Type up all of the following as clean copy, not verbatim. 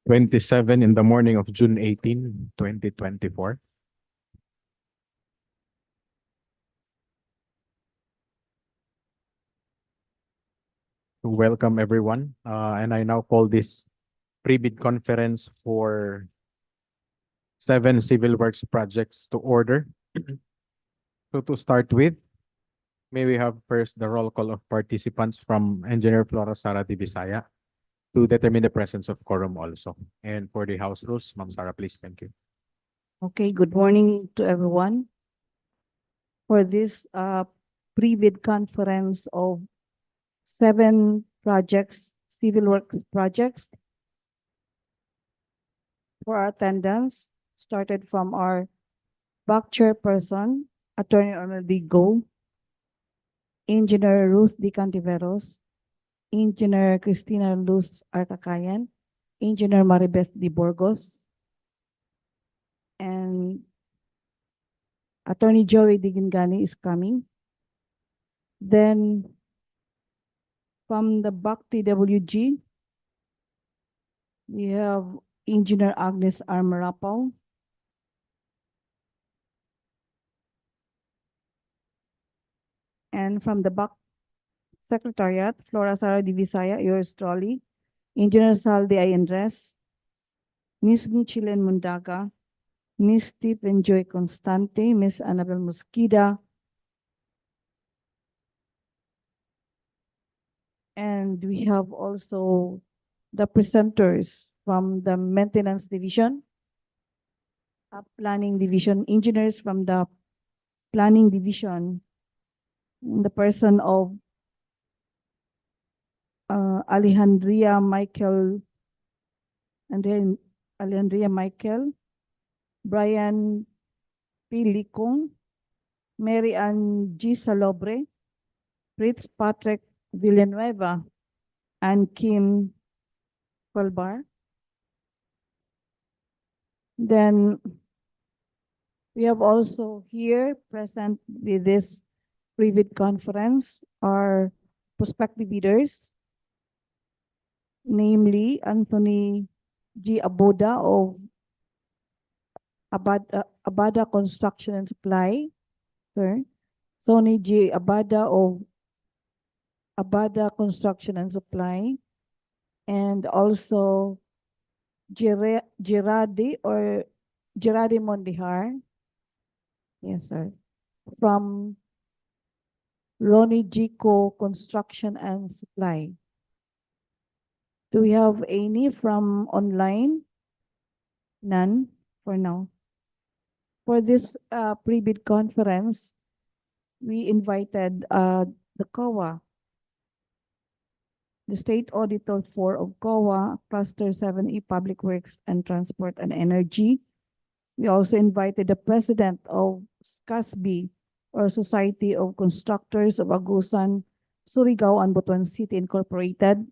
27 in the morning of June 18, 2024. Welcome everyone. And I now call this pre-bid conference for 7 civil works projects to order. So to start with, may we have first the roll call of participants from Engineer Flora Sara de Bisaya to determine the presence of quorum also. And for the House rules, Ma'am Sara, please. Thank you. Okay, good morning to everyone. For this pre-bid conference of 7 projects, civil works projects, for our attendance, started from our back chairperson, Attorney Arnold D. Go, Engineer Ruth D. Cantiveros, Engineer Cristina Luz Arcacayan, Engineer Maribeth D. Burgos, and Attorney Joey Digingani is coming. Then from the BAC TWG, we have Engineer Agnes Armarapaw, and from the BAC Secretariat, Flora Sara de Visaya, yours truly, Engineer Sal de Ayendres, Ms. Michilen Mundaga, Ms. Stephen Joy Constante, Ms. Annabel Mosquida, and we have also the presenters from the Maintenance Division, Planning Division, engineers from the Planning Division, in the person of Alejandria Michael, Brian P. Licong, Mary Ann G. Salobre, Fritz Patrick Villanueva, and Kim Colbar. Then we have also here present with this pre-bid conference our prospective bidders, namely Anthony G. Aboda of Abada Construction and Supply, sir. Tony G. Abada of Abada Construction and Supply, and also Gerardi Mondihar, yes sir, from Ronnie Gico Construction and Supply. Do we have any from online? None for now. For this pre-bid conference, we invited the COA, the State Auditor 4 of COA, Cluster 7E Public Works and Transport and Energy. We also invited the President of SCASB, or Society of Constructors of Agusan, Surigao, and Butuan City Incorporated.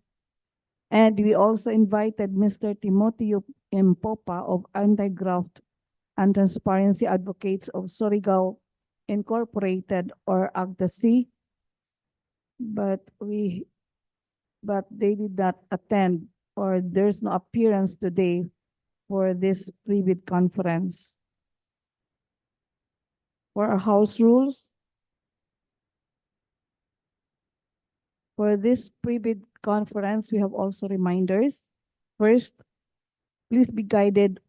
And we also invited Mr. Timoteo M. Popa of Anti-Graft and Transparency Advocates of Surigao Incorporated, or AGTAC, but they did not attend, or there's no appearance today for this pre-bid conference. For our House rules, for this pre-bid conference, we have also reminders. First, please be guided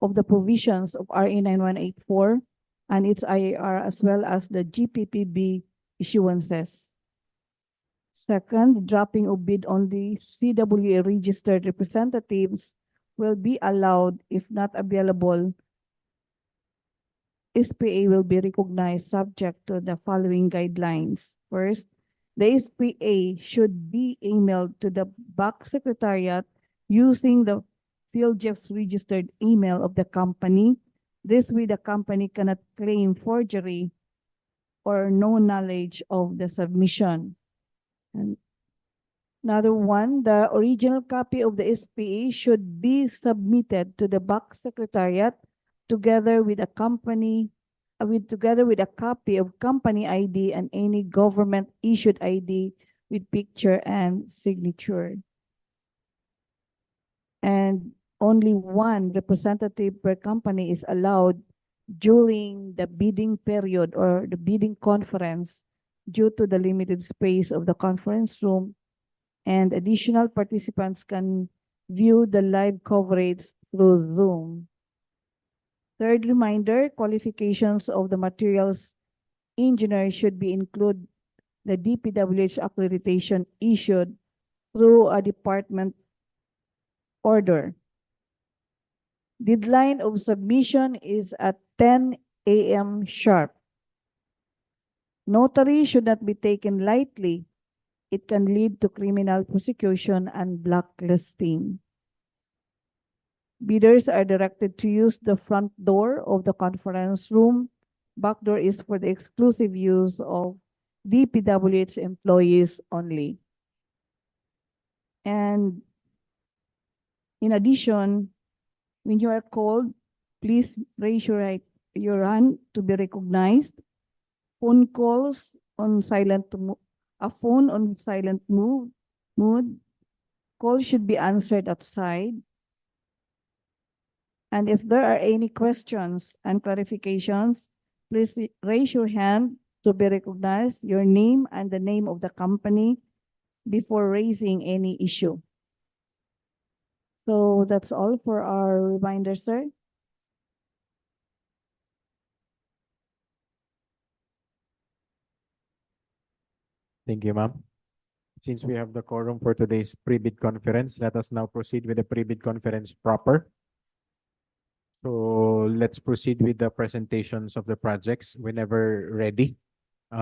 of the provisions of RA 9184 and its IAR, as well as the GPPB issuances. Second, dropping of bid-only CWA registered representatives will be allowed if not available. SPA will be recognized subject to the following guidelines. First, the SPA should be emailed to the BAC Secretariat using the PhilJeff's registered email of the company. This way, the company cannot claim forgery or no knowledge of the submission. And another one, the original copy of the SPA should be submitted to the BAC Secretariat together with a copy of company ID and any government issued ID with picture and signature. And only one representative per company is allowed during the bidding period or the bidding conference due to the limited space of the conference room, and additional participants can view the live coverage through Zoom. Third reminder, qualifications of the materials engineer should be include the DPWH accreditation issued through a department order. Deadline of submission is at 10 a.m. sharp. Notary should not be taken lightly. It can lead to criminal prosecution and blacklisting. Bidders are directed to use the front door of the conference room. Back door is for the exclusive use of DPWH employees only. And in addition, when you are called, please raise your hand to be recognized. Phone calls on silent a phone on silent mood. Calls should be answered outside. And if there are any questions and clarifications, please raise your hand to be recognized, your name and the name of the company before raising any issue. So that's all for our reminder, sir. Thank you, ma'am. Since we have the quorum for today's pre-bid conference, let us now proceed with the pre-bid conference proper. So let's proceed with the presentations of the projects. Whenever ready,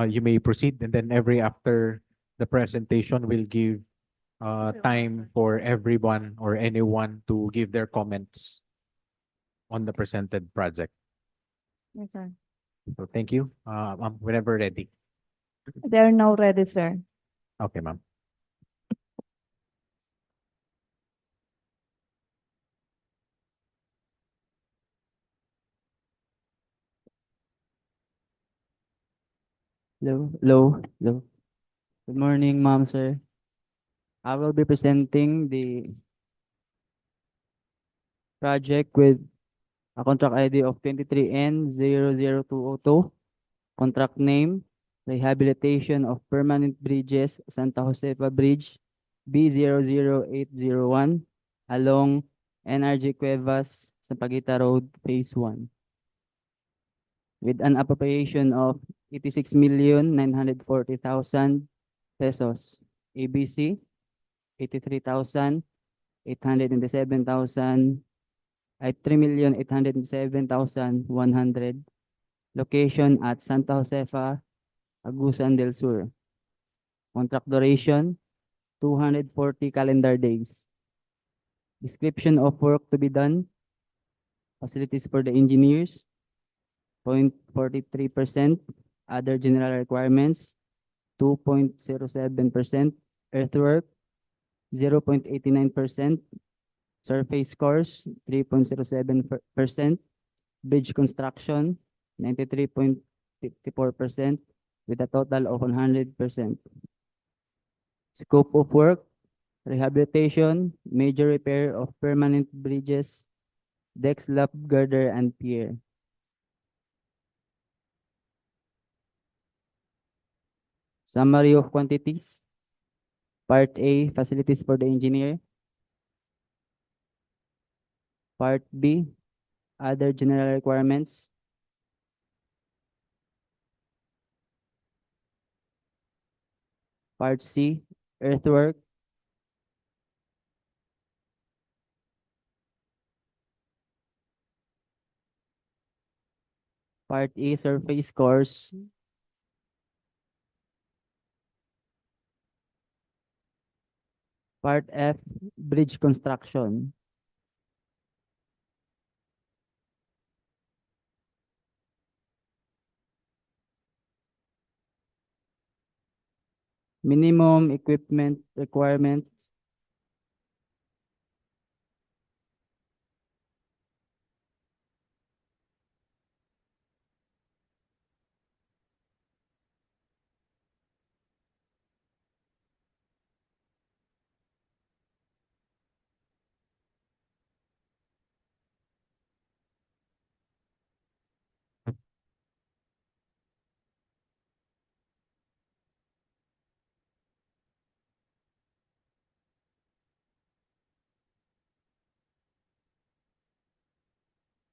you may proceed, and then every after the presentation, we'll give time for everyone or anyone to give their comments on the presented project. Okay. So thank you. Ma'am, whenever ready. They're now ready, sir. Okay, ma'am. Hello, hello, hello. Good morning, ma'am, sir. I will be presenting the project with a contract ID of 23N00202. Contract name, Rehabilitation of Permanent Bridges, Santa Josefa Bridge, B00801, along NRG Cuevas, Sampaguita Road, Phase 1. With an appropriation of 86,940,000 pesos. ABC, 83,000, 807,000, ay 3,807,100. Location at Santa Josefa, Agusan del Sur. Contract duration, 240 calendar days. Description of work to be done. Facilities for the engineers, 0.43%. Other general requirements, 2.07%. Earthwork, 0.89%. Surface course, 3.07%. Bridge construction, 93.54%, with a total of 100%. Scope of work, rehabilitation, major repair of permanent bridges, deck slab girder, and pier. Summary of quantities. Part A, facilities for the engineer. Part B, other general requirements. Part C, earthwork. Part E, surface course. Part F, bridge construction. Minimum equipment requirements.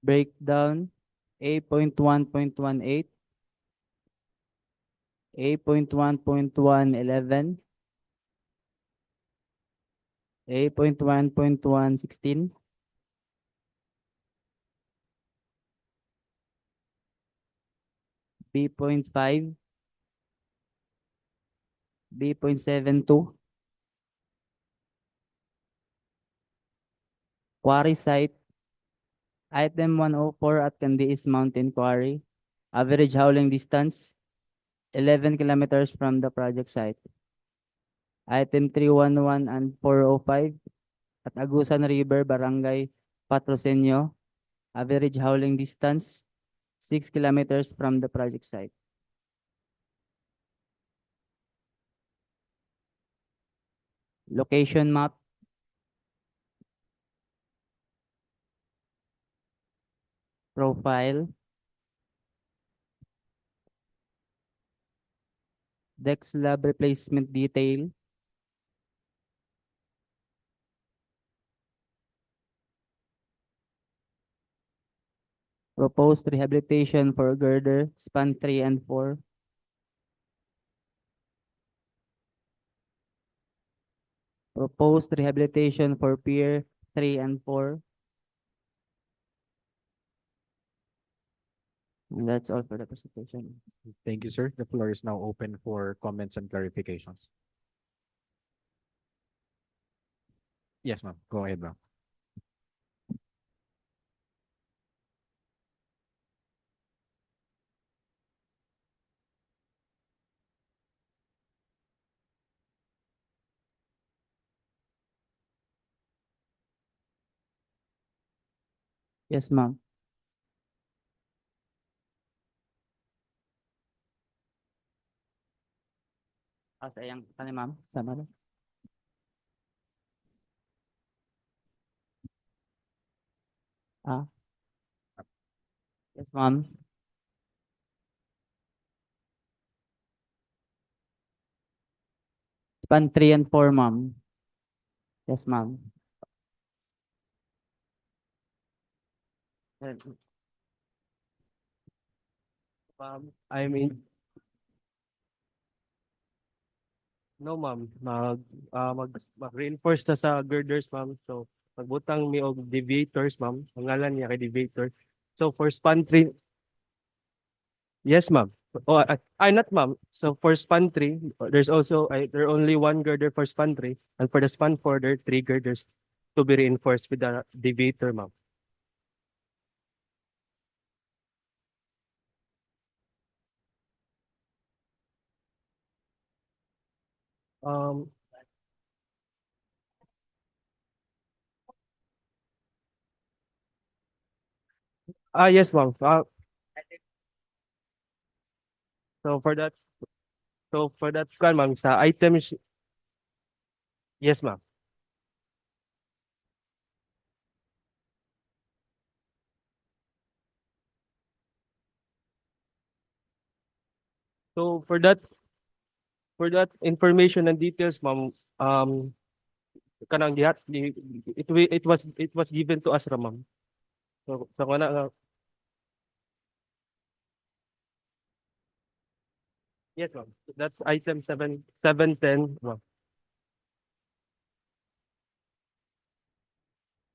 Breakdown A.1.18, A.1.111, A.1.116, B.5, B.72, Quarry site, item 104 at Candies Mountain Quarry. Average hauling distance, 11 kilometers from the project site. Item 311 and 405 at Agusan River, Barangay Patrocinio. Average hauling distance, 6 kilometers from the project site. Location map, profile, deck slab replacement detail, proposed rehabilitation for girder, span 3 and 4, proposed rehabilitation for pier 3 and 4. And that's all for the presentation. Thank you, sir. The floor is now open for comments and clarifications. Yes, ma'am. Go ahead, ma'am. Yes, ma'am. Sa iyang ma'am. Sama na. Ah. Yes, ma'am. Span 3 and 4, ma'am. Yes, ma'am. I mean, no ma'am, mag-reinforce na sa girders ma'am. So magbutang mi og deviators ma'am. Ang ngalan niya kay deviator. So for span 3, yes ma'am. Oh, not ma'am. So for span 3, there's also there only one girder for span 3, and for the span 4 there are 3 girders to be reinforced with the deviator ma'am. Um yes ma'am. So for that kan ma'am sa items, yes ma'am. So for that information and details, ma'am, kanang it was given to us ra, ma'am. So kana nga, yes, ma'am. That's item 710, ma'am.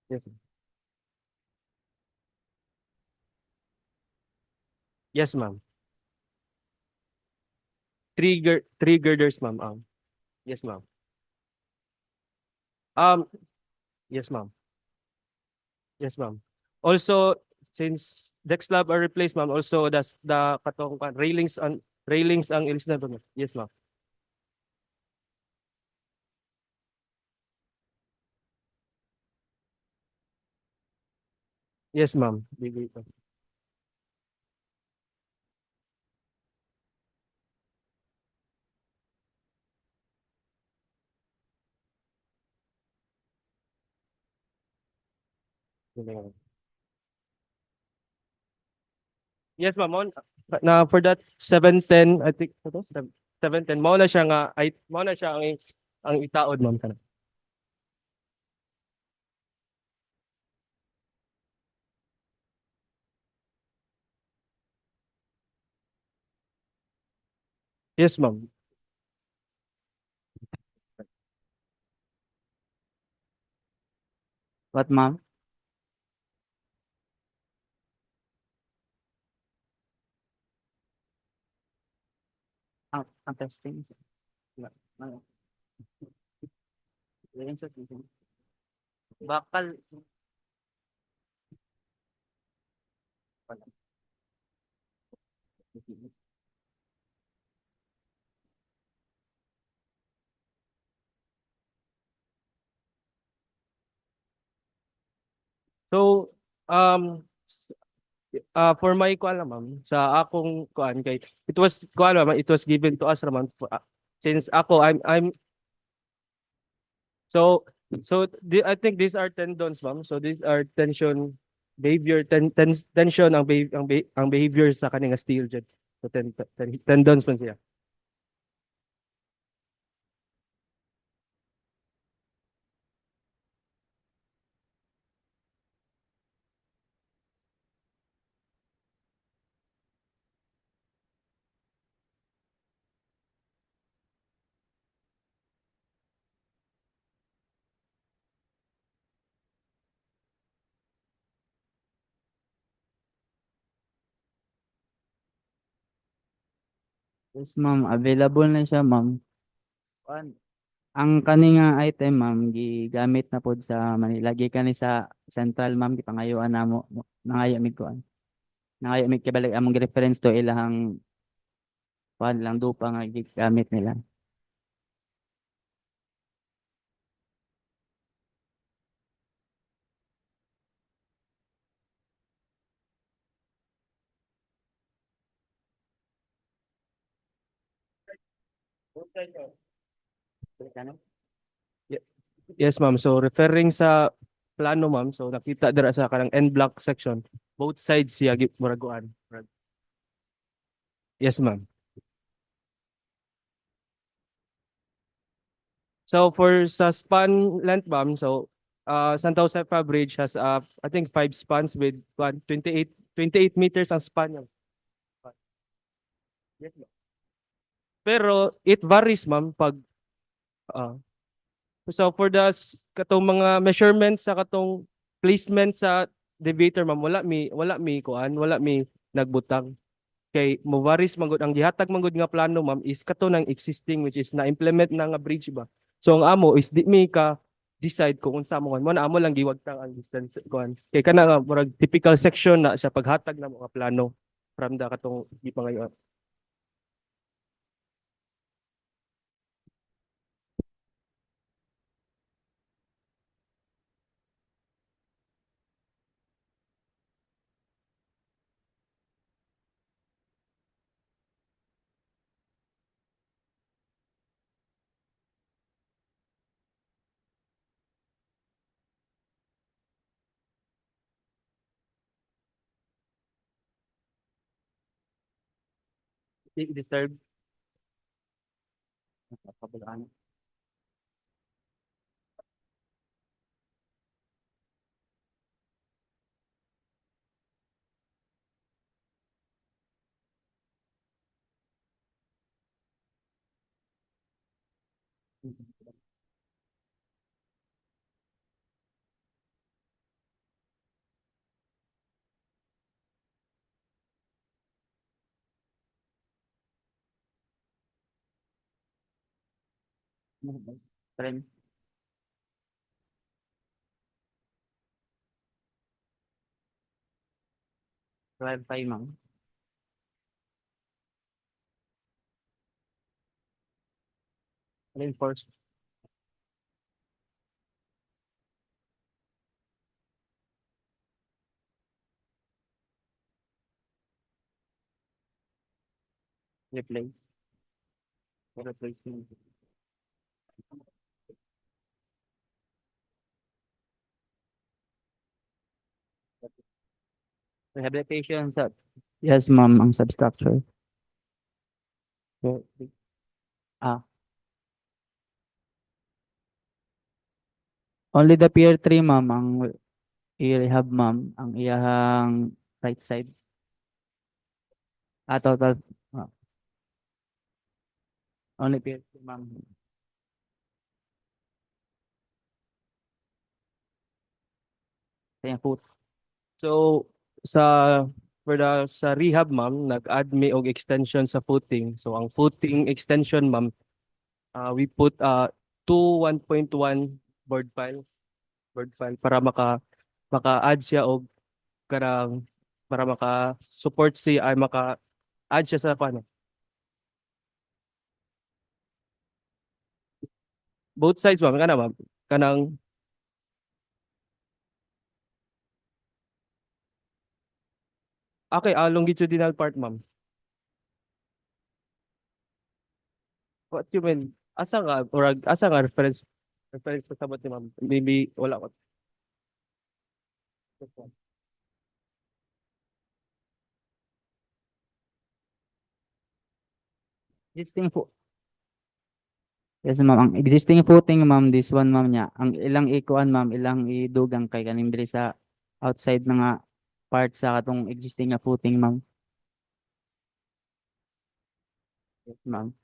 Yes, ma'am. Yes, ma'am. Three girders, ma'am. Yes, ma'am. Um, yes, ma'am. Yes, ma'am. Also, since deck slab are replaced, ma'am, also the katong railings ang ilis na doon. Yes, ma'am. Yes, ma'am. Yes, ma'am. Na for that 710, I think ito 710 mao na siya nga mao na siya ang itaod, ma'am, kana. Yes, ma'am. What, ma'am? Ang testing. Bakal. So, for my kuan lang, ma'am, sa akong kuan kay it was given to us naman since ako I'm so I think these are tendons, ma'am. So these are tension behavior tension ang behavior sa kaning steel jet. So tendons man siya. Yes, ma'am. Available na siya, ma'am. Ang kani nga item, ma'am, gigamit na pod sa Manila. Gikan ni sa Central, ma'am, gipangayuan namo. Nangayo mig kuan. Nangayo mig kibalik among reference to ilahang kuan lang dupa nga gigamit nila. Yes, ma'am. So referring sa plano, ma'am, so nakita dira sa kanang end block section, both sides siya muraguan. Yes, ma'am. So for sa span length, ma'am, so Santa Josefa Bridge has I think 5 spans with 28 meters ang span niya. Yes, ma'am. Pero it varies, ma'am, pag ah, so for katong mga measurements sa katong placement sa deviator, ma'am, wala mi nagbutang. Kay mo varies manggod ang gihatag manggod nga plano, ma'am, is kato ng existing which is na implement na nga bridge ba. So ang amo is di mi ka decide kung unsa mo na amo lang giwagtang ang distance kuan. Kay kana nga murag typical section na sa paghatag na mga plano from the katong gipangayo. Disturb Kabulaan. Trend. Clarify, ma'am. reinforce. Replace. Replacement. Rehabilitation sa yes, ma'am, ang substructure. So, Ah. Only the Pier 3, ma'am, ang i-rehab, ma'am, ang iyahang right side. Total. ah, Only Pier 3, ma'am. Kaya po, So sa sa rehab ma'am, nag-add mi og extension sa footing. So ang footing extension ma'am, we put two 1.1 board file para maka-add siya og karang para maka-support siya ay maka-add siya sa ano. Both sides ma'am, kana ma'am. Kanang okay, longitudinal part ma'am. What you mean? Asa nga reference sa sabat ni ma'am. Maybe wala ko. existing po. Yes, ma'am. Ang existing footing, ma'am, this one, ma'am, niya. Ang ilang ikuan, ma'am, ilang idugang kay kaning diri sa outside na nga part sa katong existing nga footing, ma'am. Yes, ma'am.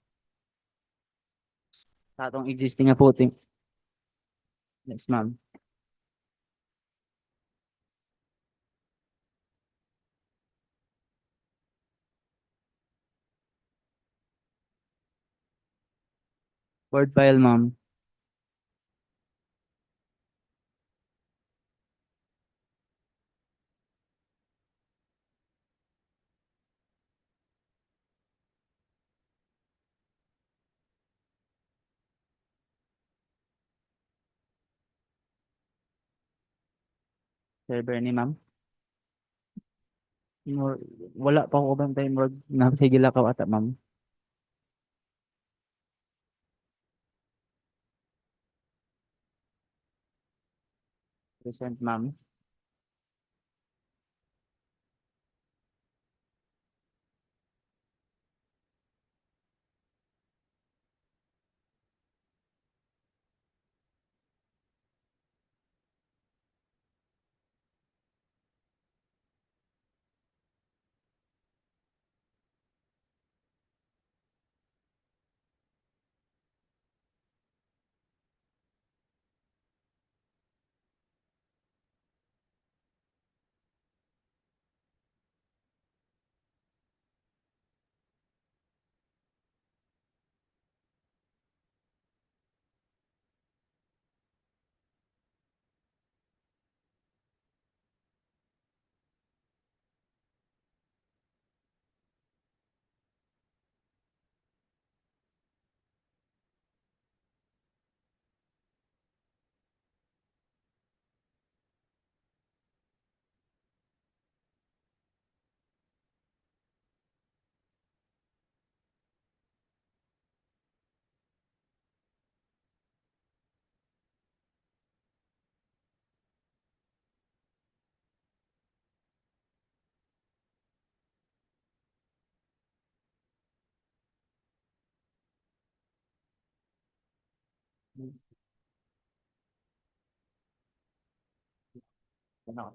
Sa atong existing nga footing. Yes, ma'am. Word file, ma'am. Server ni ma'am. Wala pa ako bantay mo na sige lakaw ata, ma'am. Present, ma'am.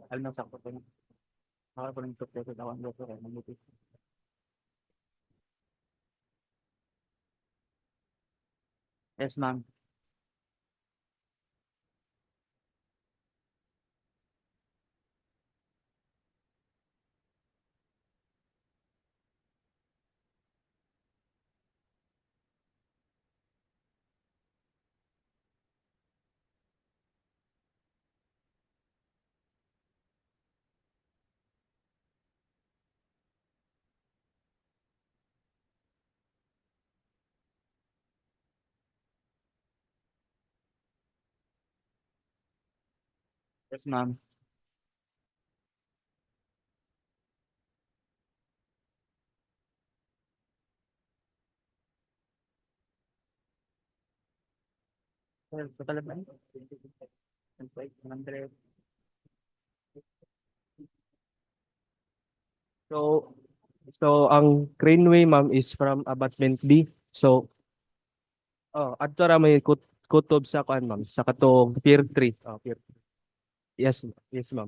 Alam na sakto ko. Ako ko lang sakto ko tawag ko kay mabuti. Yes, ma'am. Yes, ma'am. Sir, total ba? So ang Craneway ma'am is from abutment B. So adto ra may kutob sa kuan ma'am sa katong Pier 3. Pier 3. Yes, yes ma'am.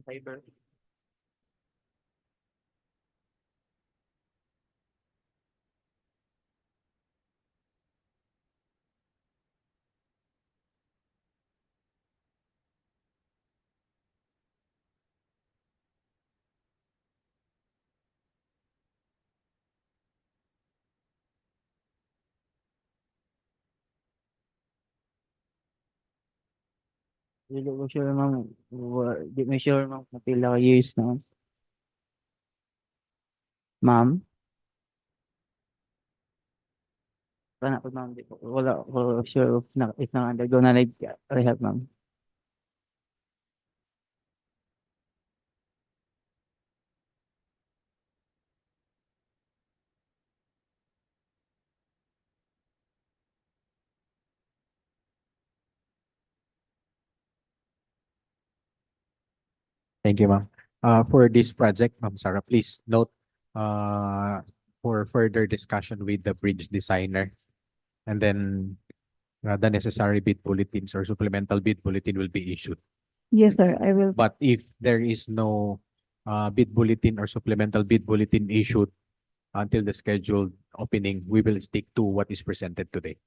Fiber. Di ko sure, ma'am. Di mo sure, ma'am, kung pila ka years na. Ma'am? Wala po, ma'am. Di ko, wala ko sure if na-undergo na rehab, ma'am. Thank you, ma'am. For this project, Ma'am Sarah, please note for further discussion with the bridge designer, and then the necessary bid bulletins or supplemental bid bulletin will be issued. Yes, sir, I will. But if there is no bid bulletin or supplemental bid bulletin issued until the scheduled opening, we will stick to what is presented today.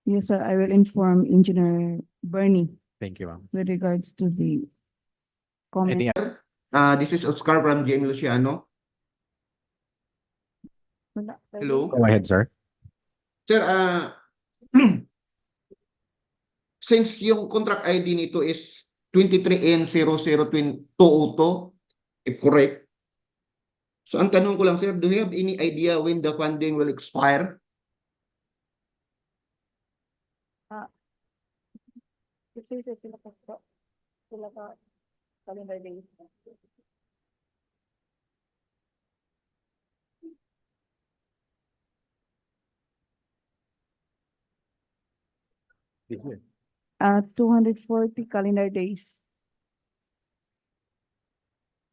Yes, sir, I will inform Engineer Bernie Thank you, ma'am. with regards to the comment. Any This is Oscar from GM Luciano. Wala, Hello. Go ahead, sir. Sir, since yung contract ID nito is 23N00202, if correct. So ang tanong ko lang, sir, do you have any idea when the funding will expire? Calendar days. This year. 240 calendar days.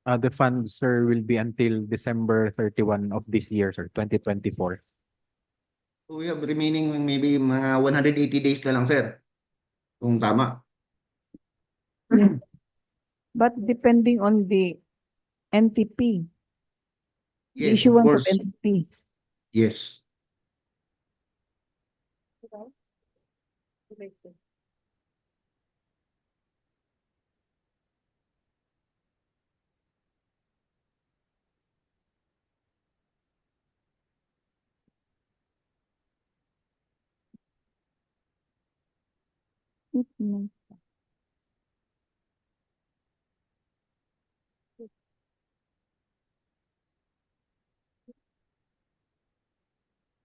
The funds, sir, will be until December 31 of this year, sir, 2024. So we have remaining maybe mga 180 days na lang, sir. Kung tama. But depending on the NTP, the Yes, of issuance of course. NTP. Yes. Mm.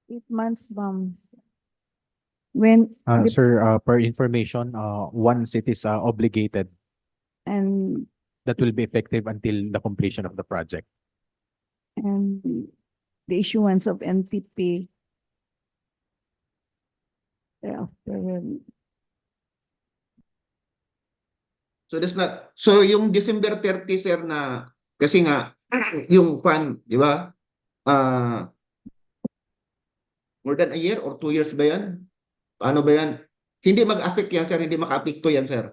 8 months, ma'am. When, Sir, per information, once it is obligated, and, that will be effective until the completion of the project. and the issuance of NTP. Thereafter, So that's not, so yung December 30, sir, na kasi nga yung fund, di ba? More than a year or 2 years ba yan? Paano ba yan? Hindi mag-affect yan, sir. Hindi maka-apekto yan, sir.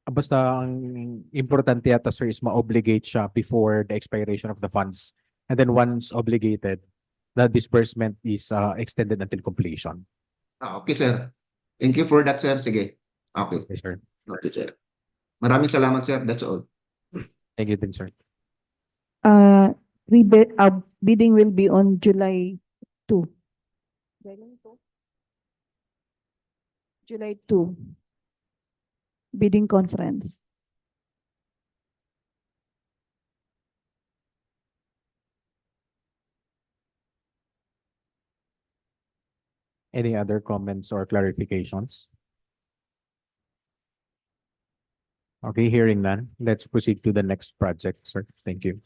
Basta ang importante yata, sir, is ma-obligate siya before the expiration of the funds. And then once obligated, the disbursement is extended until completion. Okay, sir. Thank you for that, sir. Sige. Okay. Okay, sir. Okay, sir. Maraming salamat, sir. That's all. Thank you din, sir. bidding will be on July 2. July 2. Bidding conference. Any other comments or clarifications? Okay, hearing none, let's proceed to the next project, sir. Thank you.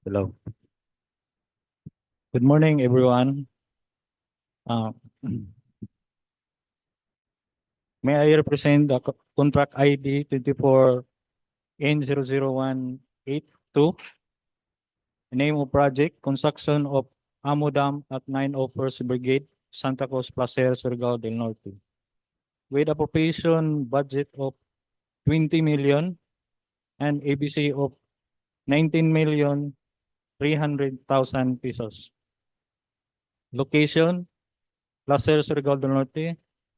Hello. Good morning, everyone. Uh, May I represent the contract ID 24N00182? Name of project, construction of Amo Dam at 901st Brigade, Santa Cruz Placer, Surigao del Norte. With appropriation budget of 20 million and ABC of 19,300,000 pesos. Location, Placer, Surigao del Norte,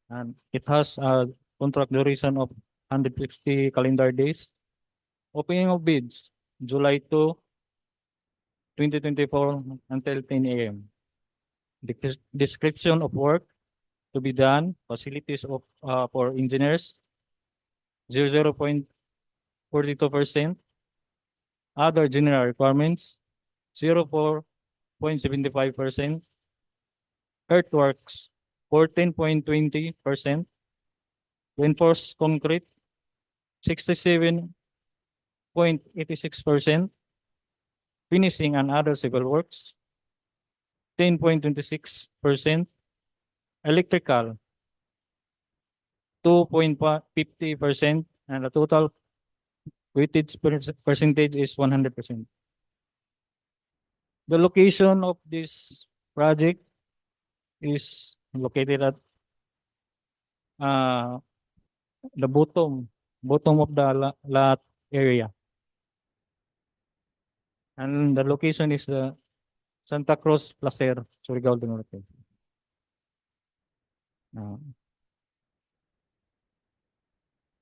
and it has a contract duration of 160 calendar days. Opening of bids, July 2, 2024 until 10 a.m. Description of work to be done, facilities of for engineers, 0.42%. Other general requirements, 0.75%. Earthworks, 14.20%. Reinforced concrete, 67.86%. Finishing and other civil works, 10.26%. Electrical, 2.50%, and the total weightage percentage is 100%. The location of this project is located at the bottom of the lot area. And the location is the Santa Cruz Placer, Surigao del Norte.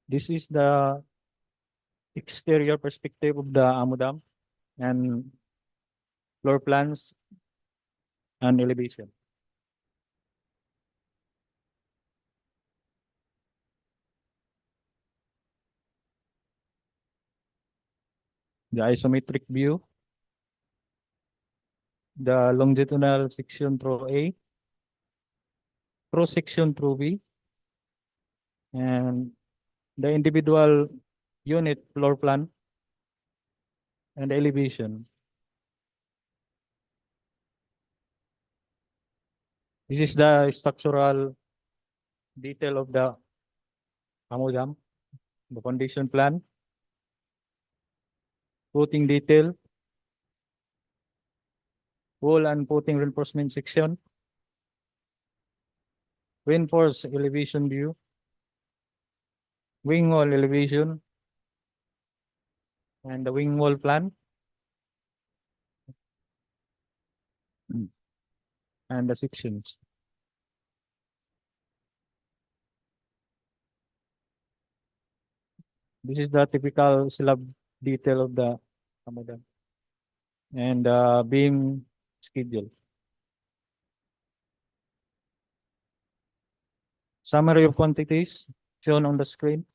This is the exterior perspective of the Amo Dam and floor plans and elevation. The isometric view, the longitudinal section through A, cross section through B, and the individual unit floor plan and elevation. This is the structural detail of the Amo Dam, the foundation plan, footing detail, wall and footing reinforcement section, reinforced elevation view, wing wall elevation, and the wing wall plan, and the sections. This is the typical slab detail of the Amo Dam and beam schedule. Summary of quantities shown on the screen.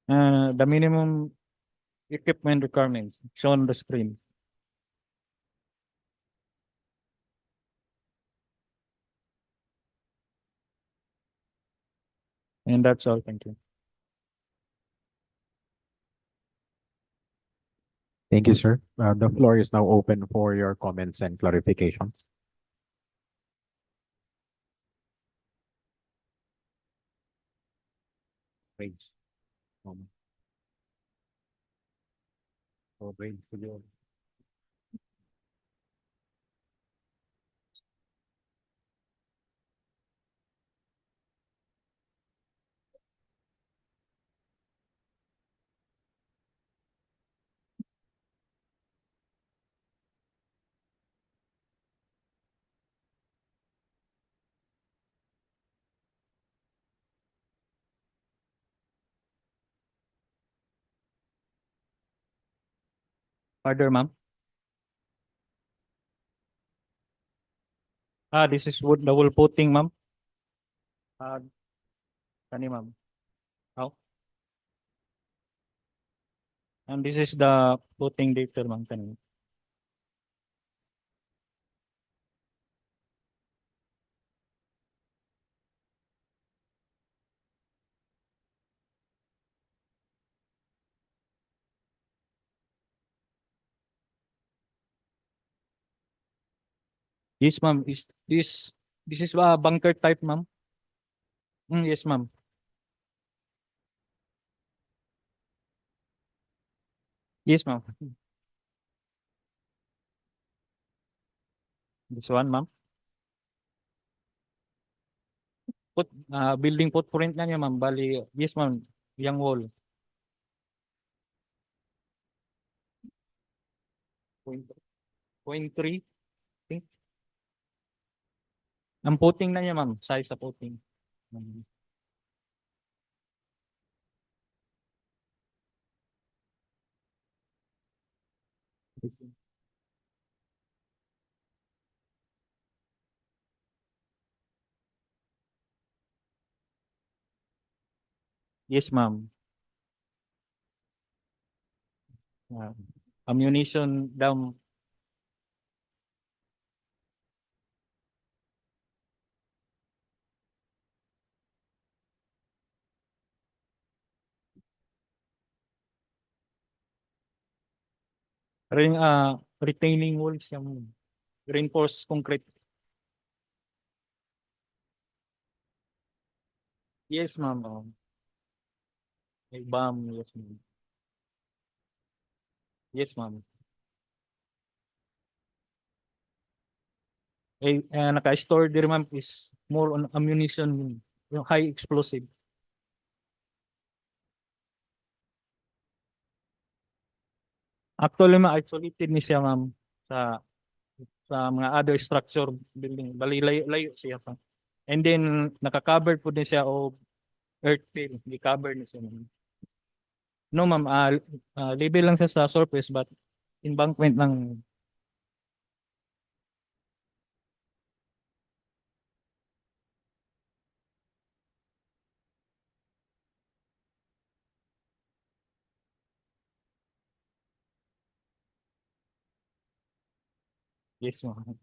The minimum equipment requirements shown on the screen. And that's all. Thank you. Thank you, sir. The floor is now open for your comments and clarifications. Range. Range. Further, ma'am. This is wood, the wool putting, ma'am. Kani, ma'am. How? And this is the putting data, ma'am. Kanina. Yes, ma'am. Is this is bunker type, ma'am? Yes, ma'am. Yes, ma'am. This one, ma'am. Building footprint na niya, ma'am. Bali, yes, ma'am. Yung wall. Point 3. Think. Ang puting na niya, ma'am. Size sa puting. Yes, ma'am. Ah, ammunition down. Retaining walls yung reinforced concrete. Yes, ma'am. May bomb. Yes, ma'am. Yes, ma'am. Naka-store din, ma'am, is more on ammunition, yung high explosive. Actually, ma-isolated ni siya, ma'am, sa mga other structure building. Bali, layo siya pa. And then, naka-cover po din siya o earth fill. Di-cover ni siya, ma'am. No, ma'am, level lang siya sa surface but embankment lang. Yes, ma'am.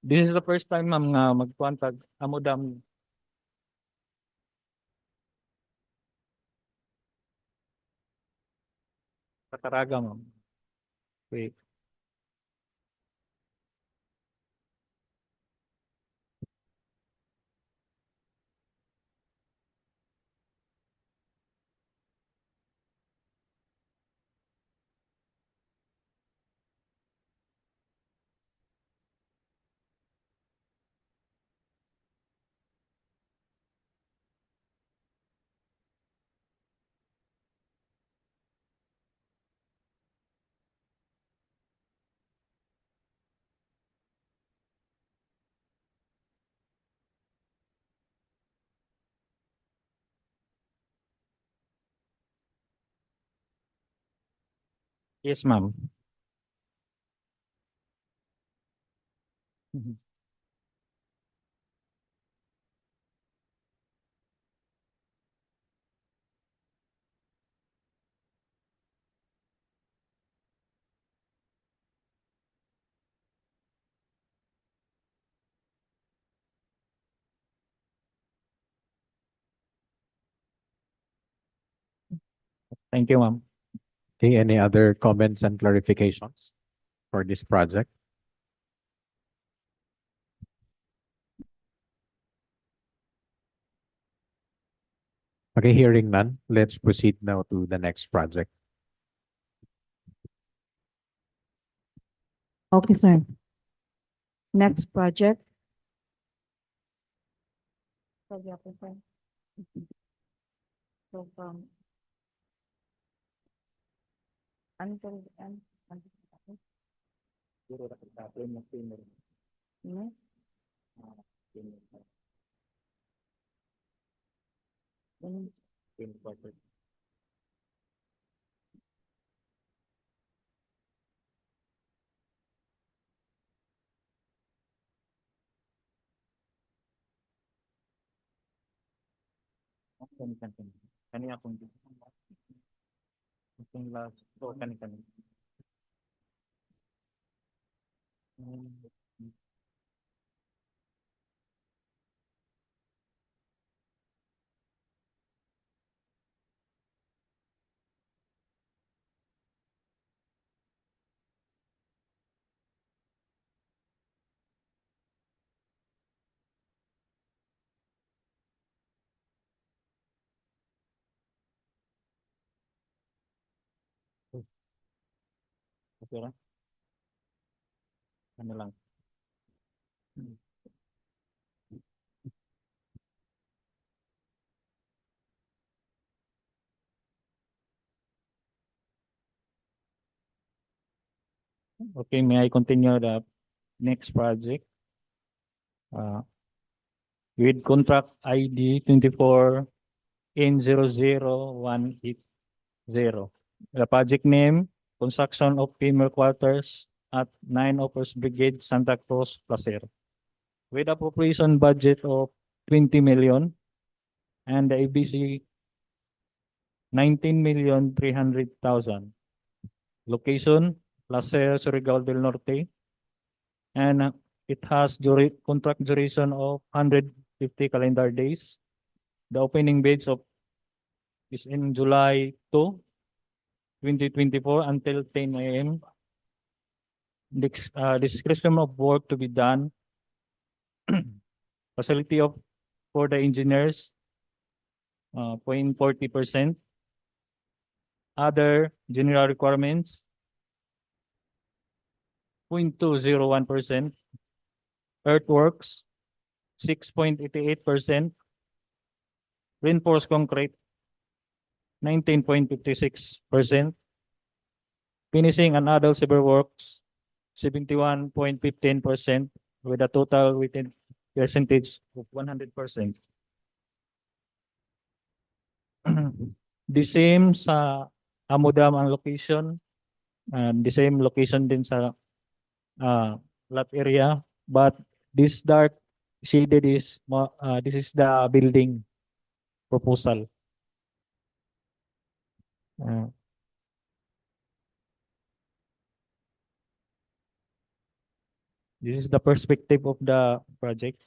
This is the first time, ma'am, nga magkuantag amo dam. Kataraga, ma'am. Wait. Yes, ma'am. Mhm. Thank you, ma'am. Okay, any other comments and clarifications for this project? Okay, hearing none, let's proceed now to the next project. Okay, sir. Next project. Sorry, ako, sir. So, yes. Kanina akong Itong last. Oh, kani. Okay lang. Ano lang. Okay, may I continue the next project? With contract ID 24N00180. The project name, construction of female quarters at 9 Offers Brigade, Santa Cruz, Placer. With appropriation budget of 20 million and the ABC 19,300,000. Location, Placer, Surigao del Norte. And it has contract duration of 150 calendar days. The opening bids is in July 2, 2024 until 10 a.m. Description of work to be done. Facility for the engineers, 0.40%. Other general requirements, 0.201%. Earthworks, 6.88%. Reinforced concrete, 19.56%. Finishing and other civil works, 71.15%, with a total within percentage of 100%. The same sa Amudam ang location, the same location din sa lot area, but this dark shaded this is the building proposal. This is the perspective of the project.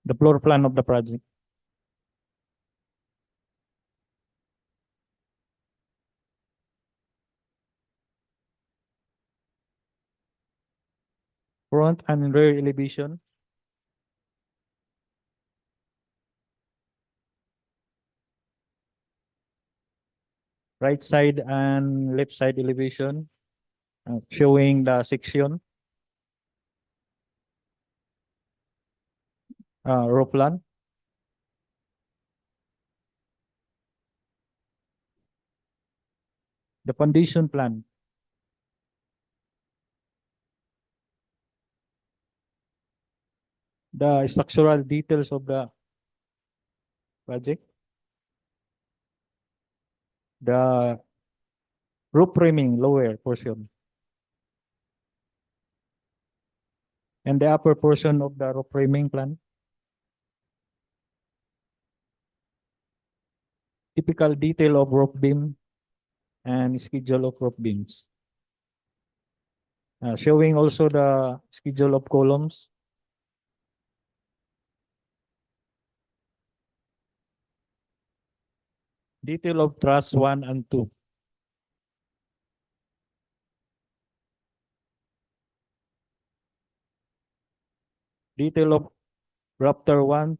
The floor plan of the project. Front and rear elevation. Right side and left side elevation, showing the section. Roof plan. The foundation plan. The structural details of the project. The roof framing lower portion. And the upper portion of the roof framing plan. Typical detail of roof beam and schedule of roof beams. Showing also the schedule of columns. Detail of truss 1 and 2. Detail of Raptor 1,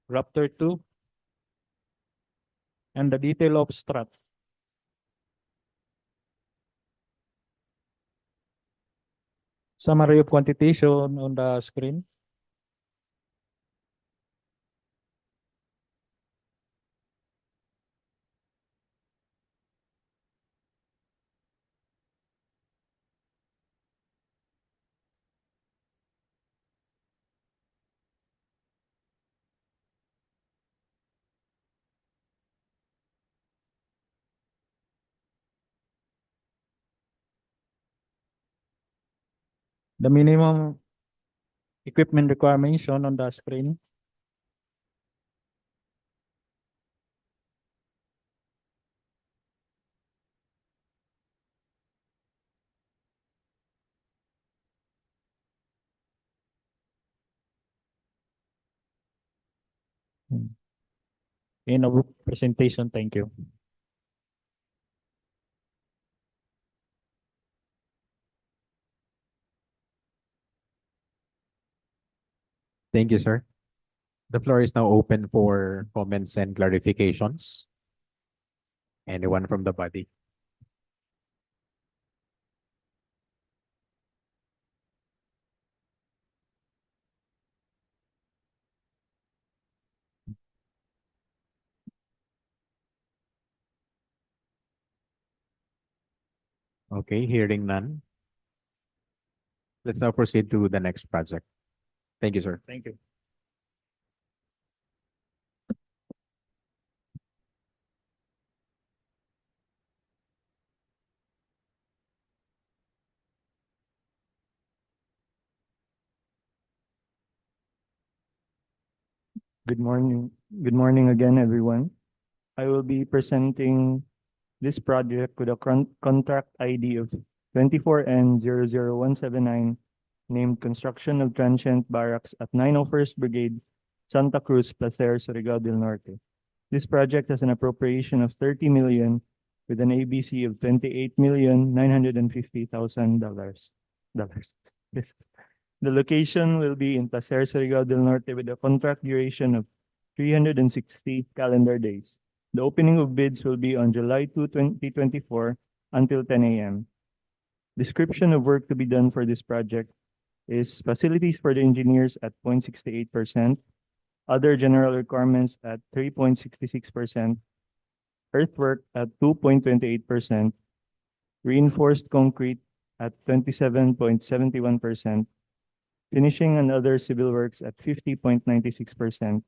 Raptor 2, and the detail of strut. Summary of quantity shown on the screen. The minimum equipment requirements shown on the screen. In our presentation, thank you. Thank you, sir. The floor is now open for comments and clarifications. Anyone from the body? Okay, hearing none. Let's now proceed to the next project. Thank you, sir. Thank you. Good morning. Good morning again, everyone. I will be presenting this project with a contract ID of 24N00179, named Construction of Transient Barracks at 901st Brigade, Santa Cruz, Placer, Surigao del Norte. This project has an appropriation of 30 million with an ABC of $28,950,000. Yes. The location will be in Placer, Surigao del Norte with a contract duration of 360 calendar days. The opening of bids will be on July 2, 2024 until 10 a.m. Description of work to be done for this project is facilities for the engineers at 0.68%, other general requirements at 3.66%, earthwork at 2.28%, reinforced concrete at 27.71%, finishing and other civil works at 50.96%,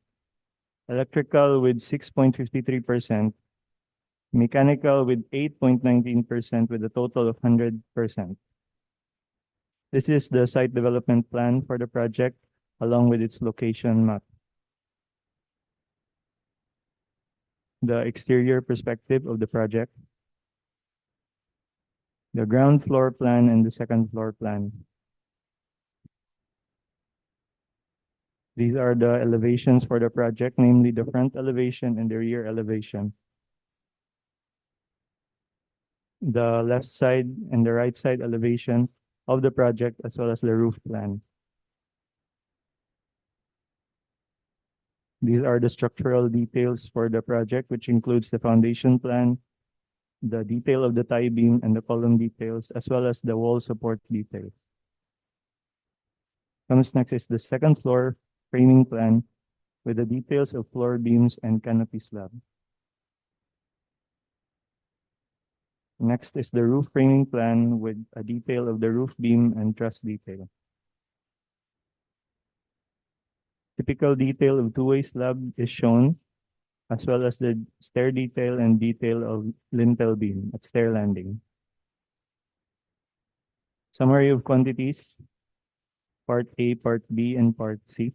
electrical with 6.53%, mechanical with 8.19% with a total of 100%. This is the site development plan for the project along with its location map. The exterior perspective of the project, the ground floor plan and the second floor plan. These are the elevations for the project, namely the front elevation and the rear elevation. The left side and the right side elevation of the project, as well as the roof plan. These are the structural details for the project, which includes the foundation plan, the detail of the tie beam and the column details, as well as the wall support details. Comes next is the second floor framing plan with the details of floor beams and canopy slab. Next is the roof framing plan with a detail of the roof beam and truss detail. Typical detail of two-way slab is shown, as well as the stair detail and detail of lintel beam at stair landing. Summary of quantities, Part A, Part B, and Part C.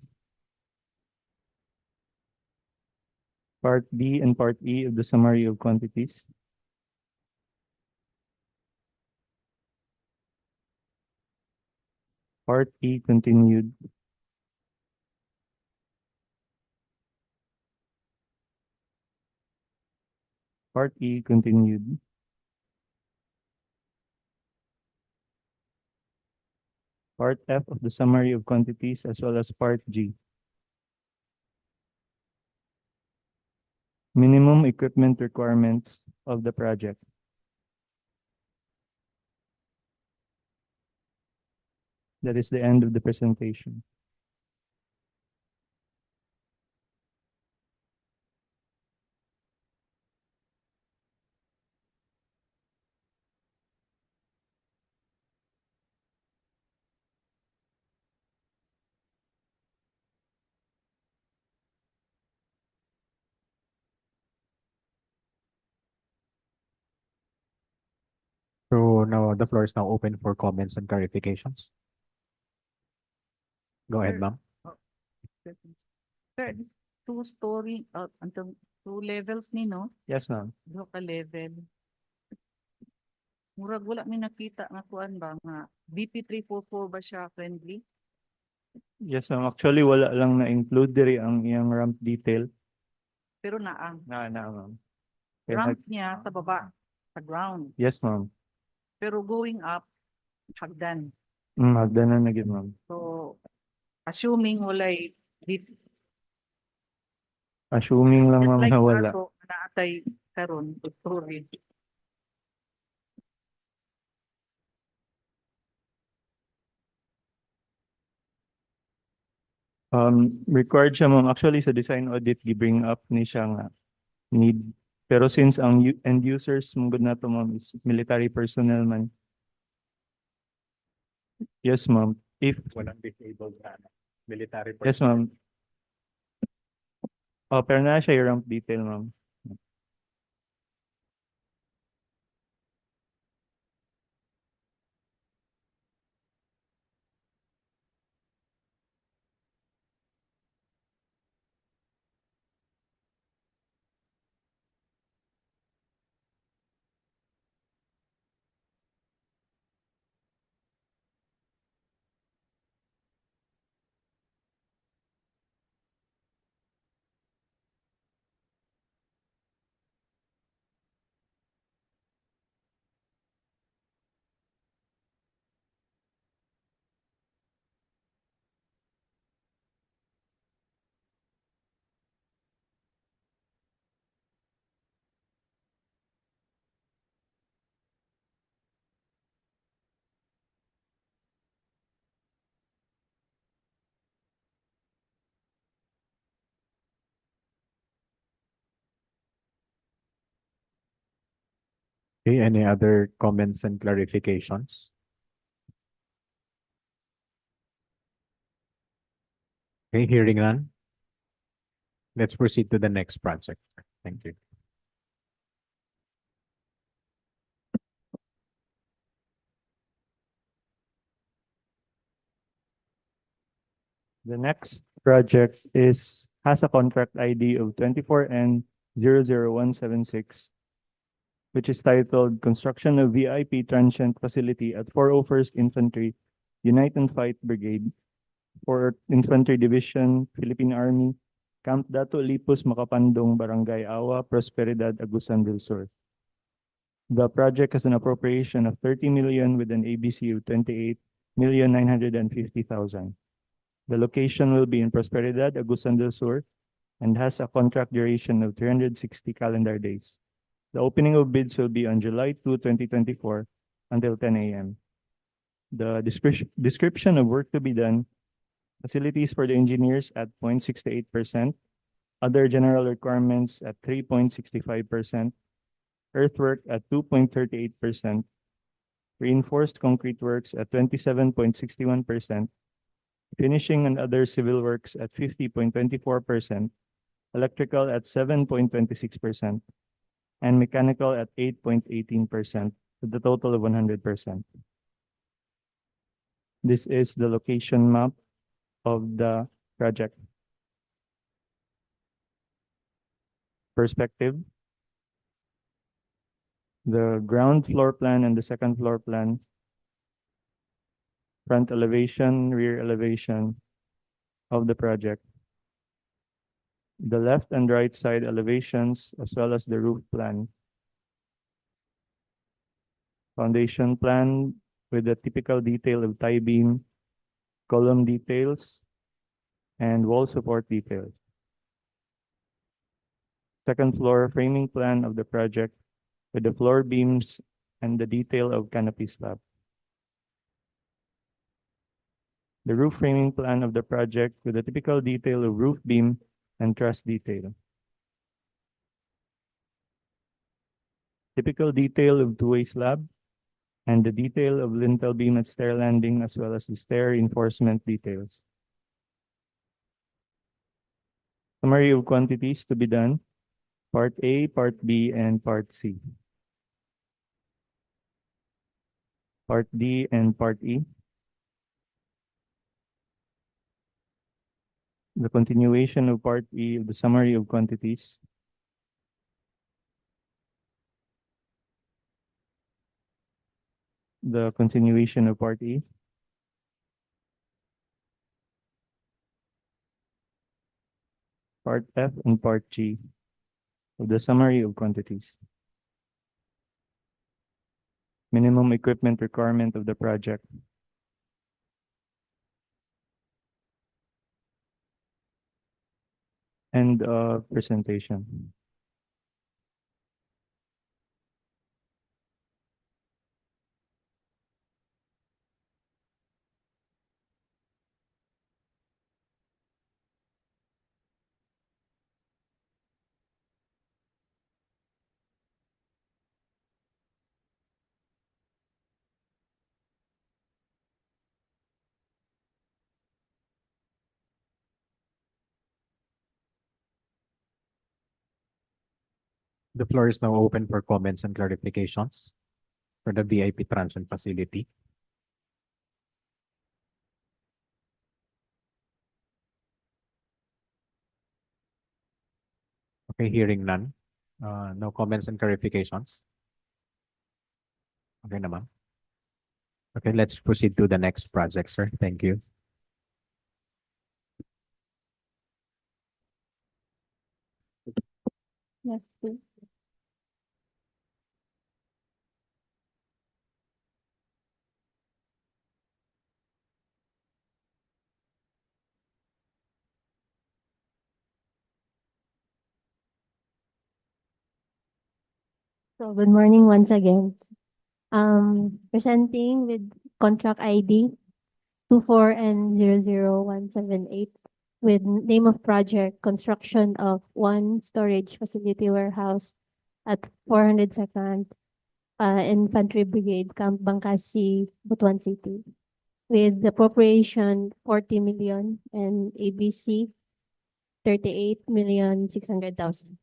Part B and Part E of the summary of quantities. Part E continued. Part E continued. Part F of the summary of quantities, as well as Part G. Minimum equipment requirements of the project. That is the end of the presentation. So now the floor is now open for comments and clarifications. Go ahead, Sir. ma'am. Sir, two-story, until two levels ni, no? Yes, ma'am. Duha ka level. Murag wala mi nakita nga kuan ba nga BP 344 ba siya friendly? Yes, ma'am. Actually, wala lang na-include diri ang iyang ramp detail. pero naang. ma'am. Okay, Ramp niya sa baba, sa ground. yes, ma'am. Pero going up, hagdan. Hagdanan na gid, ma'am. So, assuming walay lift, Assuming lang, just ma'am, like na wala. ato, naatay karon storage. Required siya, ma'am. Actually, sa design audit, gi-bring up ni siya nga need. Pero since ang end users mong good na to, ma'am, is military personnel man. Yes, ma'am. If, Walang disabled na military yes, personnel. ma'am. Oh, pero na siya yung ramp detail, ma'am. Okay, any other comments and clarifications? Okay, hearing none. Let's proceed to the next project. Thank you. The next project has a contract ID of 24N00176, which is titled Construction of VIP Transient Facility at 401st Infantry Unite and Fight Brigade, 4th Infantry Division, Philippine Army, Camp Dato Lipus, Macapandong, Barangay Awa, Prosperidad, Agusan del Sur. The project has an appropriation of 30 million with an ABC of 28,950,000. The location will be in Prosperidad, Agusan del Sur, and has a contract duration of 360 calendar days. The opening of bids will be on July 2, 2024 until 10 a.m. The description of work to be done: facilities for the engineers at 0.68%, other general requirements at 3.65%, earthwork at 2.38%, reinforced concrete works at 27.61%, finishing and other civil works at 50.24%, electrical at 7.26%, and mechanical at 8.18%, with a total of 100%. This is the location map of the project. Perspective. The ground floor plan and the second floor plan. Front elevation, rear elevation of the project. The left and right side elevations, as well as the roof plan. Foundation plan with the typical detail of tie beam, column details, and wall support details. Second floor framing plan of the project with the floor beams and the detail of canopy slab. The roof framing plan of the project with the typical detail of roof beam and truss detail. Typical detail of two-way slab and the detail of lintel beam at stair landing, as well as the stair reinforcement details. Summary of quantities to be done: Part A, Part B, and Part C. Part D and Part E. The continuation of Part E of the summary of quantities. The continuation of Part E. Part F and Part G. of the summary of quantities. Minimum equipment requirement of the project. And presentation. The floor is now open for comments and clarifications for the VIP transient facility. Okay, hearing none. No comments and clarifications. Okay naman. Okay, let's proceed to the next project, sir. Thank you. Yes, please. So good morning once again. Presenting with contract ID 24N00178 with name of project construction of one storage facility warehouse at 402nd Infantry Brigade Camp Bangkasi, Butuan City with appropriation 40 million and ABC 38,600,000.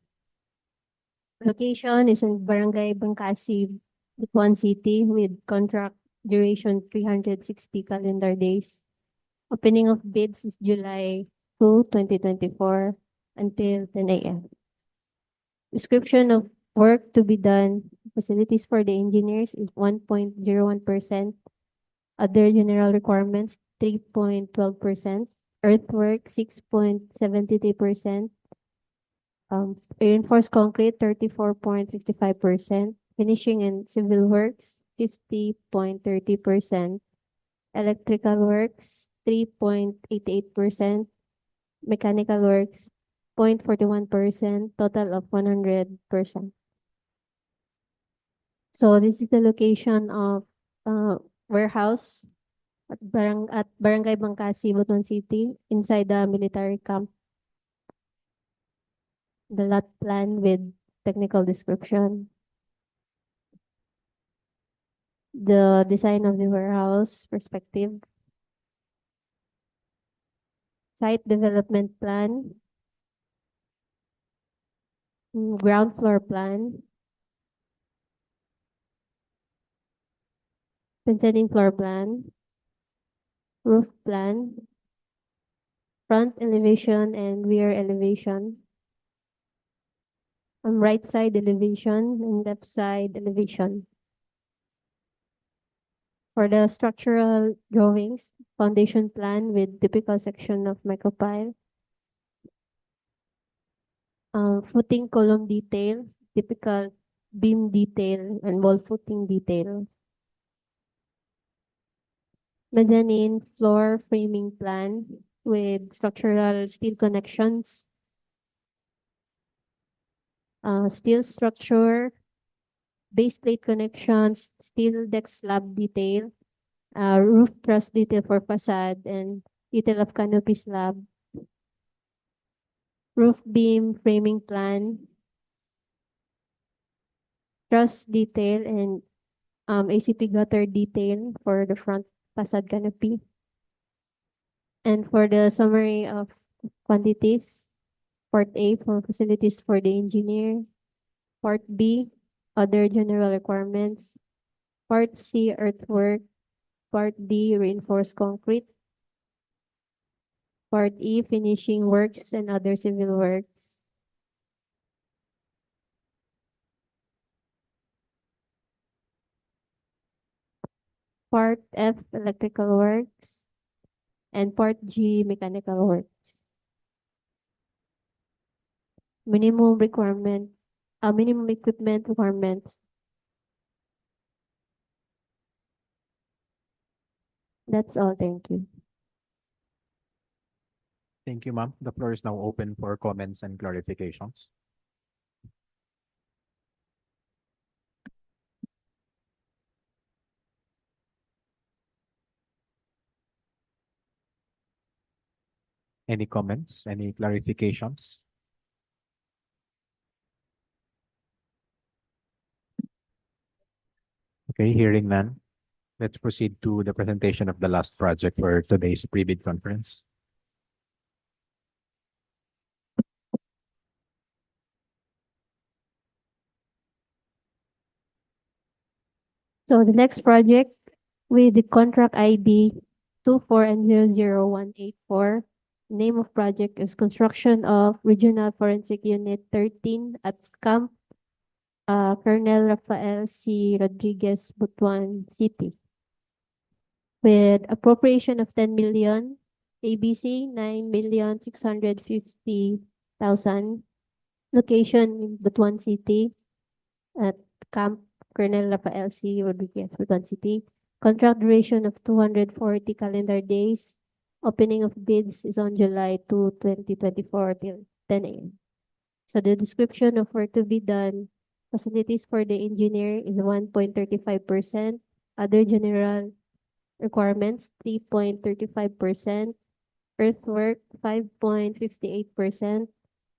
Location is in Barangay Bangkasi, Butuan City with contract duration 360 calendar days. Opening of bids is July 2, 2024 until 10 a.m. Description of work to be done. Facilities for the engineers is 1.01%. Other general requirements 3.12%. Earthwork 6.73%. Reinforced concrete 34.55%. Finishing and civil works 50.30%. Electrical works 3.88%. Mechanical works 0.41%. Total of 100%. So this is the location of warehouse at Barangay Bangkasi, Butuan City, inside the military camp. The lot plan with technical description. The design of the warehouse perspective. Site development plan. Ground floor plan. Mezzanine floor plan. Roof plan. Front elevation and rear elevation. Right side elevation and left side elevation. For the structural drawings, foundation plan with typical section of micropile. Footing column detail, typical beam detail, and wall footing detail. Mezzanine floor framing plan with structural steel connections. Steel structure, base plate connections, steel deck slab detail, roof truss detail for facade, and detail of canopy slab. Roof beam framing plan, truss detail, and ACP gutter detail for the front facade canopy. And for the summary of quantities, Part A for facilities for the engineer, Part B, other general requirements, Part C, earthwork, Part D, reinforced concrete, Part E, finishing works and other civil works. Part F, electrical works, and Part G, mechanical works. Minimum requirement minimum equipment requirements. That's all, thank you. Thank you, ma'am. The floor is now open for comments and clarifications. Any comments, any clarifications? Okay, hearing none. Let's proceed to the presentation of the last project for today's pre-bid conference. So the next project with the contract ID 24 and 00184. Name of project is construction of Regional Forensic Unit 13 at Camp Colonel Rafael C. Rodriguez, Butuan City. With appropriation of 10 million, ABC 9,650,000. Location in Butuan City at Camp Colonel Rafael C. Rodriguez, Butuan City. Contract duration of 240 calendar days. Opening of bids is on July 2, 2024 till 10 a.m. So the description of work to be done, facilities for the engineer is 1.35%. Other general requirements, 3.35%. Earthwork, 5.58%.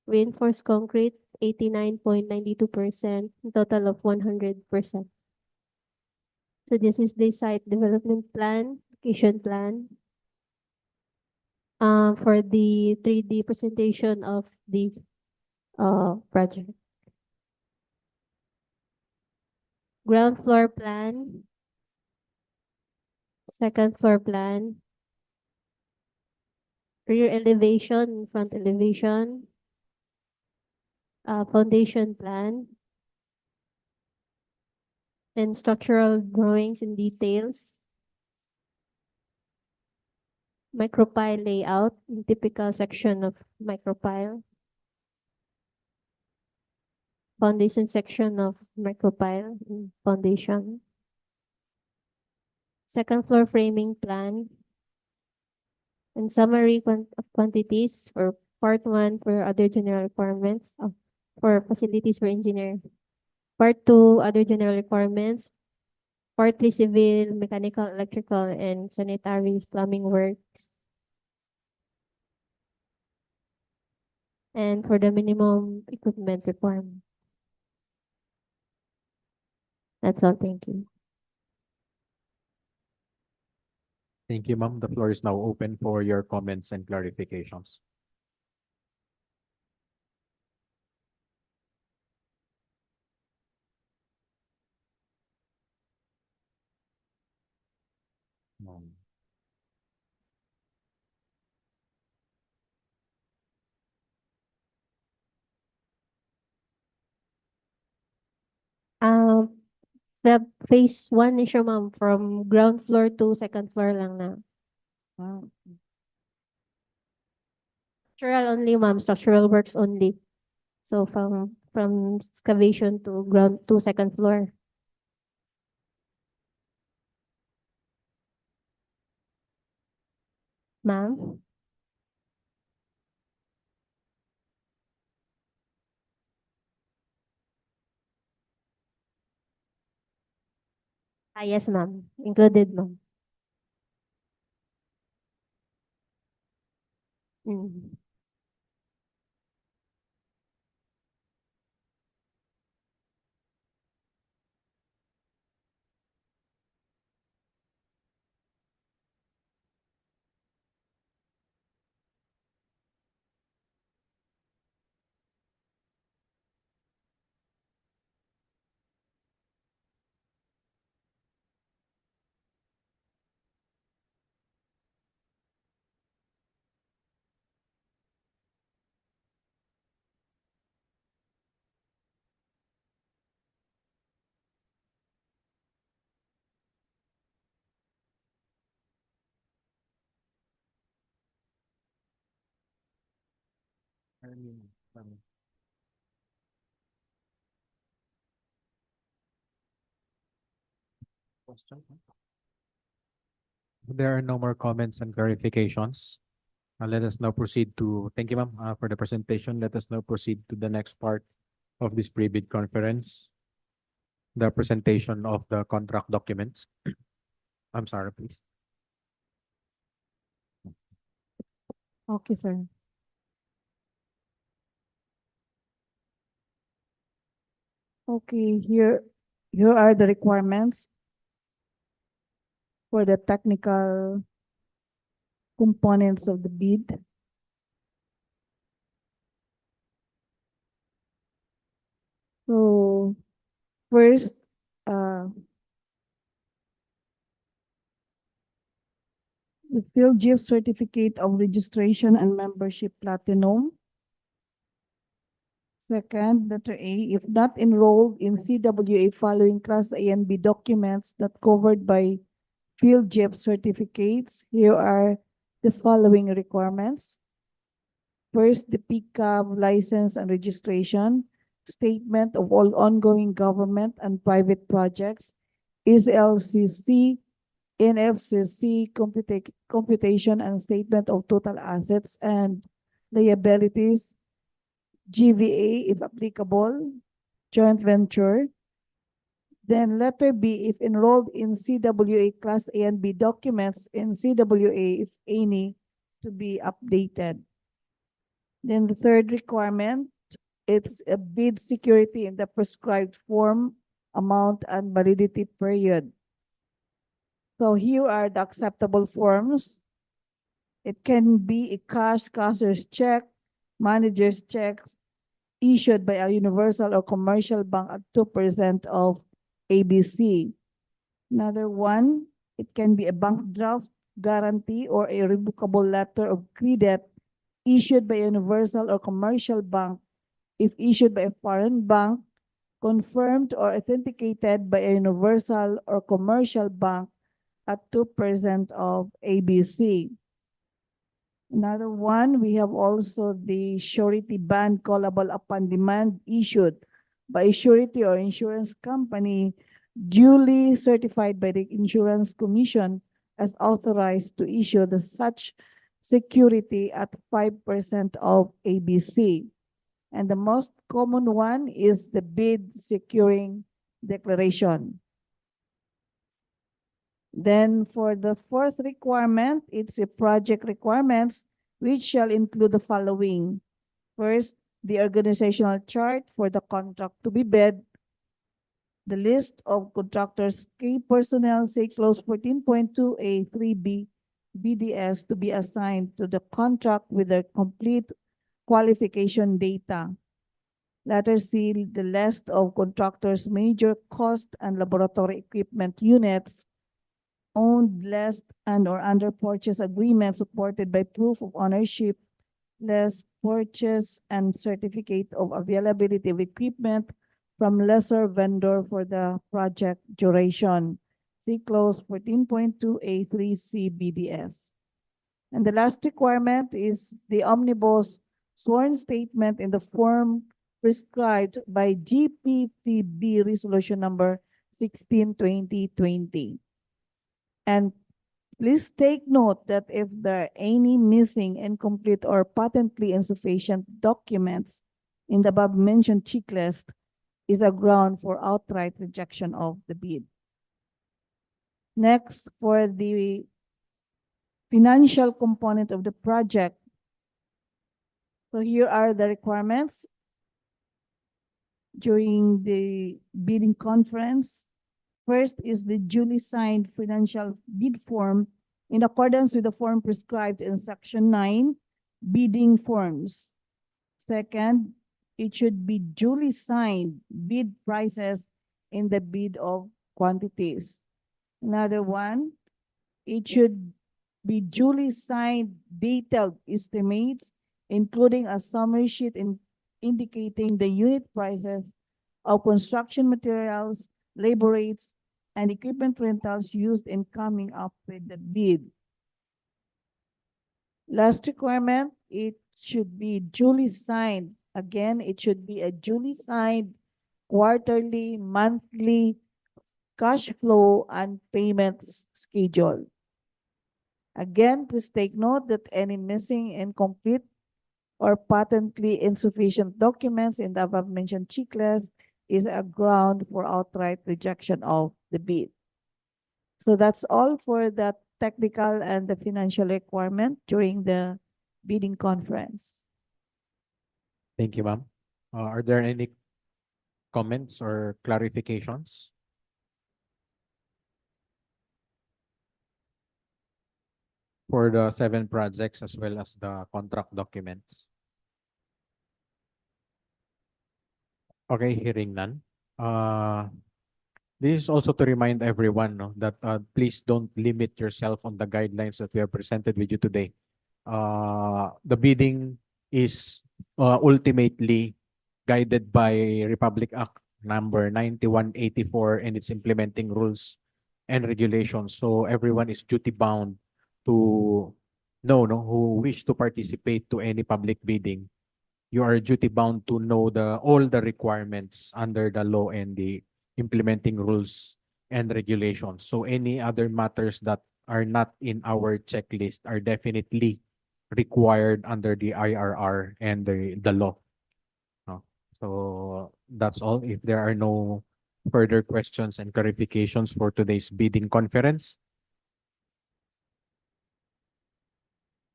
Reinforced concrete, 89.92%, total of 100%. So this is the site development plan, location plan. For the 3D presentation of the project. Ground floor plan. Second floor plan. Rear elevation, front elevation. Foundation plan. And structural drawings and details. Micropile layout, in typical section of micropile. Foundation section of micropile in foundation. Second floor framing plan. And summary of quantities for part 1 for other general requirements for facilities for engineer. Part 2, other general requirements. Part 3, civil, mechanical, electrical, and sanitary plumbing works. And for the minimum equipment requirement. That's all, thank you. Thank you, ma'am. The floor is now open for your comments and clarifications. The phase 1 ni siya, ma'am, from ground floor to second floor lang na. Wow. Structural only, ma'am. Structural works only. So from excavation to ground to second floor. Ma'am? Yes, ma'am. Included, ma'am. Mm. There are no more comments and clarifications. Let us now proceed to, thank you, ma'am, for the presentation. Let us now proceed to the next part of this pre-bid conference, the presentation of the contract documents. I'm sorry, please. Okay, sir. Okay, here are the requirements for the technical components of the bid. So first, the field chief certificate of registration and membership platinum. Second, letter A, if not enrolled in CWA following Class A and B documents not covered by field chief certificates, here are the following requirements. First, the PCAV license and registration, statement of all ongoing government and private projects, is LCC, NFCC computation and statement of total assets and liabilities, GVA if applicable, joint venture. Then letter B, if enrolled in CWA Class A and B documents in CWA, if any, to be updated. Then the third requirement, it's a bid security in the prescribed form, amount, and validity period. So here are the acceptable forms. It can be a cash, cashier's check, manager's checks issued by a universal or commercial bank at 2% of ABC. Another one, it can be a bank draft guarantee or a revocable letter of credit issued by a universal or commercial bank if issued by a foreign bank, confirmed or authenticated by a universal or commercial bank at 2% of ABC. Another one, we have also the surety bond callable upon demand issued by a surety or insurance company duly certified by the Insurance Commission as authorized to issue the such security at 5% of ABC. And the most common one is the bid securing declaration. Then for the fourth requirement, it's a project requirements, which shall include the following. First, the organizational chart for the contract to be bid, the list of contractors, key personnel, say clause 14.2A3B, BDS to be assigned to the contract with their complete qualification data. Letter C, the list of contractors' major cost and laboratory equipment units, owned, leased, and or under purchase agreement supported by proof of ownership, less purchase and certificate of availability of equipment from lesser vendor for the project duration. See clause 14.2A3C BDS. And the last requirement is the omnibus sworn statement in the form prescribed by GPPB resolution number 16/2020. And please take note that if there are any missing, incomplete, or patently insufficient documents in the above-mentioned checklist, is a ground for outright rejection of the bid. Next, for the financial component of the project. So here are the requirements during the bidding conference. First is the duly signed financial bid form in accordance with the form prescribed in Section 9, bidding forms. Second, it should be duly signed bid prices in the bid of quantities. Another one, it should be duly signed detailed estimates, including a summary sheet indicating the unit prices of construction materials, labor rates, and equipment rentals used in coming up with the bid. Last requirement, it should be duly signed. Again, it should be a duly signed quarterly, monthly, cash flow and payments schedule. Again, please take note that any missing, incomplete, or patently insufficient documents in the above-mentioned checklist is a ground for outright rejection of the bid. So that's all for the technical and the financial requirement during the bidding conference. Thank you, ma'am. Are there any comments or clarifications? For the 7 projects as well as the contract documents? Okay, hearing none. This is also to remind everyone, no, that please don't limit yourself on the guidelines that we have presented with you today. The bidding is ultimately guided by Republic Act number 9184 and its implementing rules and regulations. So everyone is duty bound to know, no, who wish to participate to any public bidding. You are duty bound to know all the requirements under the law and the implementing rules and regulations. So any other matters that are not in our checklist are definitely required under the IRR and the law. No? So that's all. If there are no further questions and clarifications for today's bidding conference.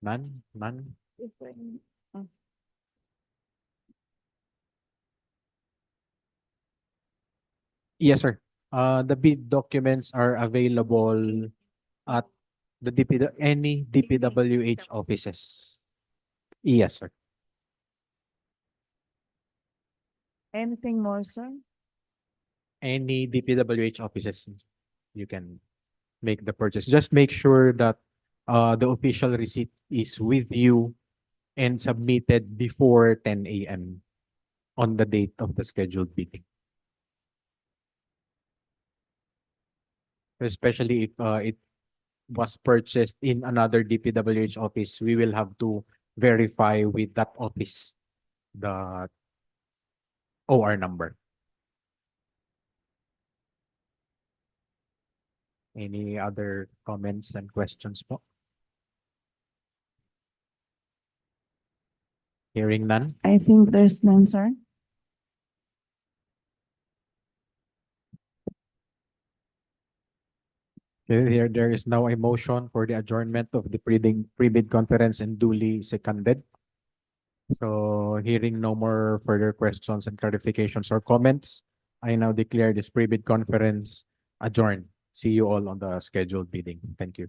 None? None? Yes, sir. The bid documents are available at the any DPWH offices. Yes, sir. Anything more, sir? Any DPWH offices, you can make the purchase. Just make sure that the official receipt is with you and submitted before 10 a.m. on the date of the scheduled bidding. Especially if it was purchased in another DPWH office, we will have to verify with that office the OR number. Any other comments and questions po? Hearing none. I think there's none, sir. Okay, there is now a motion for the adjournment of the pre-bid conference and duly seconded. So hearing no more further questions and clarifications or comments, I now declare this pre-bid conference adjourned. See you all on the scheduled bidding. Thank you.